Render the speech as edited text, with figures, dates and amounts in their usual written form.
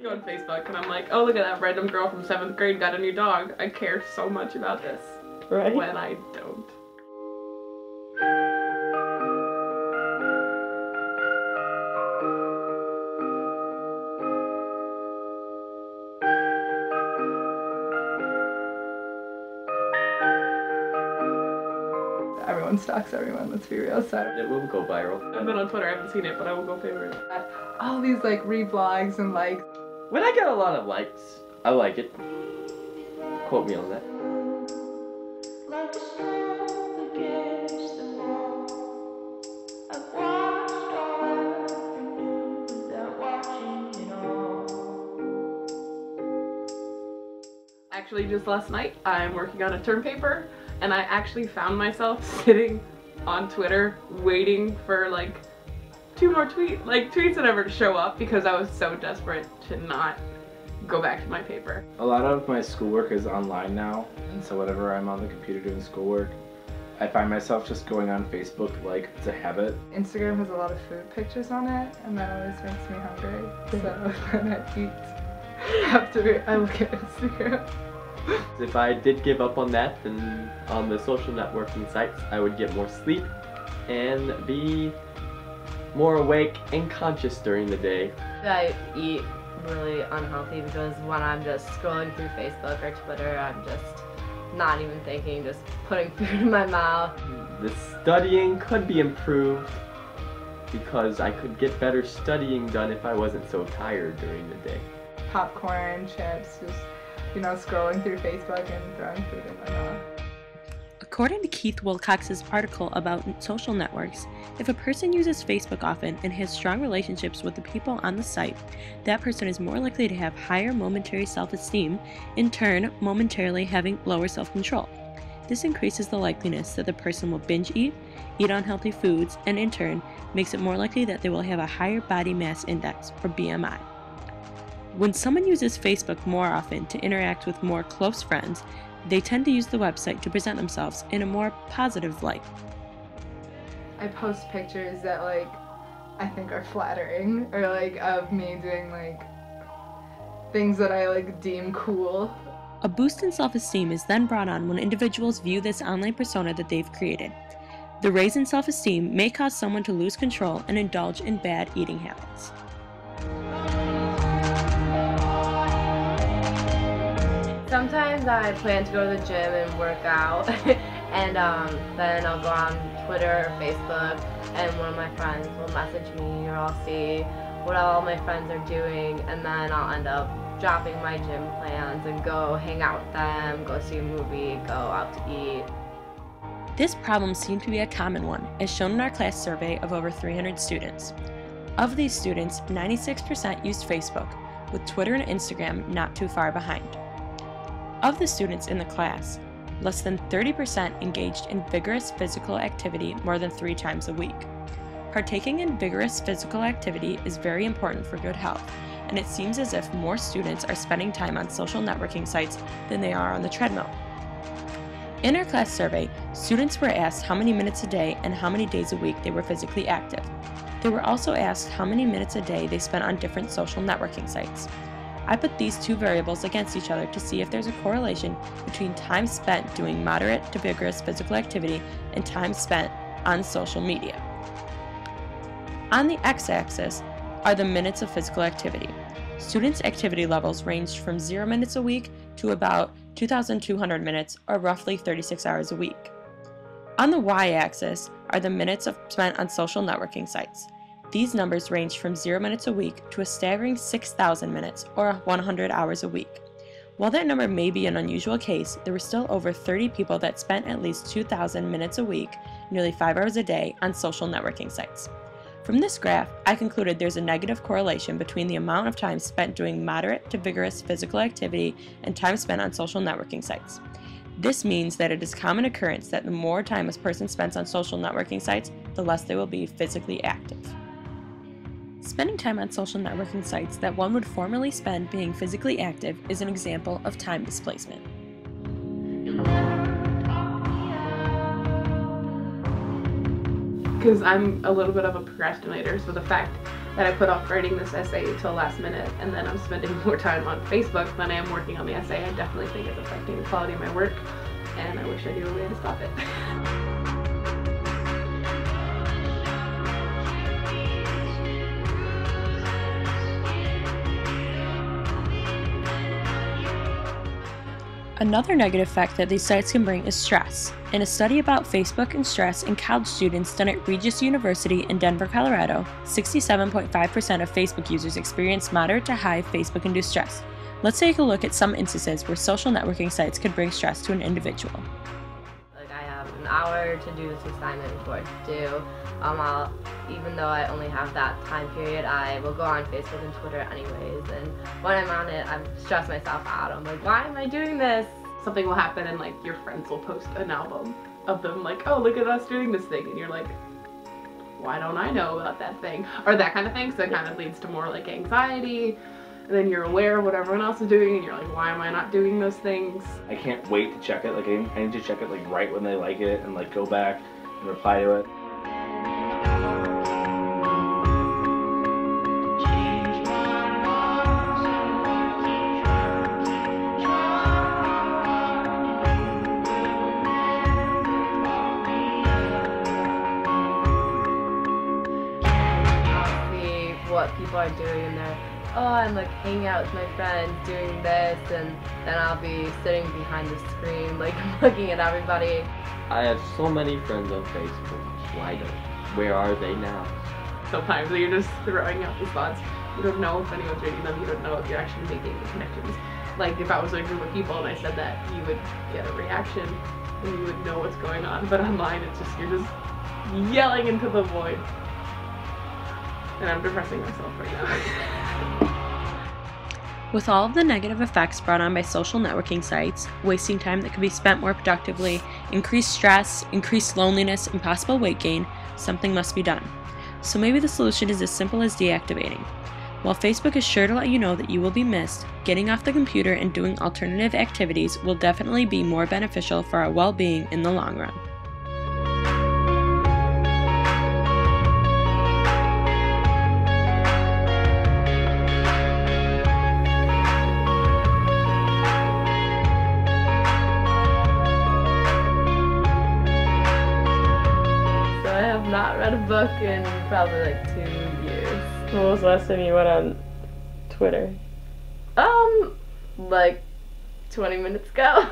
go on Facebook and I'm like, oh, look at that random girl from 7th grade got a new dog. I care so much about this. Right? When I don't. Everyone stalks everyone, let's be real, so. It will go viral. I've been on Twitter, I haven't seen it, but I will go favorite. All these like reblogs and likes. When I get a lot of likes, I like it. Quote me on that. Actually, just last night, I'm working on a term paper, and I actually found myself sitting on Twitter waiting for like 2 more tweets and ever to show up because I was so desperate to not go back to my paper. A lot of my schoolwork is online now, and so whenever I'm on the computer doing schoolwork, I find myself just going on Facebook like it's a habit. Instagram has a lot of food pictures on it, and that always makes me hungry. So when I eat after I look at Instagram. If I did give up on that, then on the social networking sites, I would get more sleep and be more awake and conscious during the day. I eat really unhealthy because when I'm just scrolling through Facebook or Twitter, I'm just not even thinking, just putting food in my mouth. The studying could be improved because I could get better studying done if I wasn't so tired during the day. Popcorn, chips, just, you know, scrolling through Facebook and throwing food in my mouth. According to Keith Wilcox's article about social networks, if a person uses Facebook often and has strong relationships with the people on the site, that person is more likely to have higher momentary self-esteem, in turn momentarily having lower self-control. This increases the likeliness that the person will binge eat unhealthy foods, and in turn makes it more likely that they will have a higher body mass index, or BMI. When someone uses Facebook more often to interact with more close friends, they tend to use the website to present themselves in a more positive light. I post pictures that like I think are flattering, or like of me doing like things that I like deem cool. A boost in self-esteem is then brought on when individuals view this online persona that they've created. The raise in self-esteem may cause someone to lose control and indulge in bad eating habits. Sometimes I plan to go to the gym and work out, and then I'll go on Twitter or Facebook, and one of my friends will message me, or I'll see what all my friends are doing, and then I'll end up dropping my gym plans and go hang out with them, go see a movie, go out to eat. This problem seemed to be a common one, as shown in our class survey of over 300 students. Of these students, 96% used Facebook, with Twitter and Instagram not too far behind. Of the students in the class, less than 30% engaged in vigorous physical activity more than 3 times a week. Partaking in vigorous physical activity is very important for good health, and it seems as if more students are spending time on social networking sites than they are on the treadmill. In our class survey, students were asked how many minutes a day and how many days a week they were physically active. They were also asked how many minutes a day they spent on different social networking sites. I put these 2 variables against each other to see if there's a correlation between time spent doing moderate to vigorous physical activity and time spent on social media. On the x-axis are the minutes of physical activity. Students' activity levels ranged from 0 minutes a week to about 2,200 minutes, or roughly 36 hours a week. On the y-axis are the minutes spent on social networking sites. These numbers range from 0 minutes a week to a staggering 6,000 minutes, or 100 hours a week. While that number may be an unusual case, there were still over 30 people that spent at least 2,000 minutes a week, nearly 5 hours a day, on social networking sites. From this graph, I concluded there's a negative correlation between the amount of time spent doing moderate to vigorous physical activity and time spent on social networking sites. This means that it is a common occurrence that the more time a person spends on social networking sites, the less they will be physically active. Spending time on social networking sites that one would formerly spend being physically active is an example of time displacement. Because I'm a little bit of a procrastinator, so the fact that I put off writing this essay until last minute, and then I'm spending more time on Facebook than I am working on the essay. I definitely think it's affecting the quality of my work, and I wish I knew a way to stop it. Another negative effect that these sites can bring is stress. In a study about Facebook and stress in college students done at Regis University in Denver, Colorado, 67.5% of Facebook users experienced moderate to high Facebook-induced stress. Let's take a look at some instances where social networking sites could bring stress to an individual. Like, I have an hour to do this assignment before it's due. Even though I only have that time period, I will go on Facebook and Twitter anyways, and when I'm on it, I'm stressed myself out. I'm like, why am I doing this? Something will happen and like your friends will post an album of them like, oh, look at us doing this thing, and you're like, why don't I know about that thing? Or that kind of thing. So it kind of leads to more like anxiety, and then you're aware of what everyone else is doing and you're like, why am I not doing those things? I can't wait to check it. Like I need to check it like right when they like it and like go back and reply to it. What people are doing, and they're, oh, I'm like hanging out with my friends doing this, and then I'll be sitting behind the screen like looking at everybody. I have so many friends on Facebook. Where are they now? Sometimes you're just throwing out these thoughts. You don't know if anyone's reading them. You don't know if you're actually making the connections. Like if I was in a group of people and I said that, you would get a reaction and you would know what's going on. But online, it's just, you're just yelling into the void. And I'm depressing myself right now. With all of the negative effects brought on by social networking sites, wasting time that could be spent more productively, increased stress, increased loneliness, and possible weight gain, something must be done. So maybe the solution is as simple as deactivating. While Facebook is sure to let you know that you will be missed, getting off the computer and doing alternative activities will definitely be more beneficial for our well-being in the long run. Not read a book in probably like 2 years. When was the last time you went on Twitter? Like 20 minutes ago.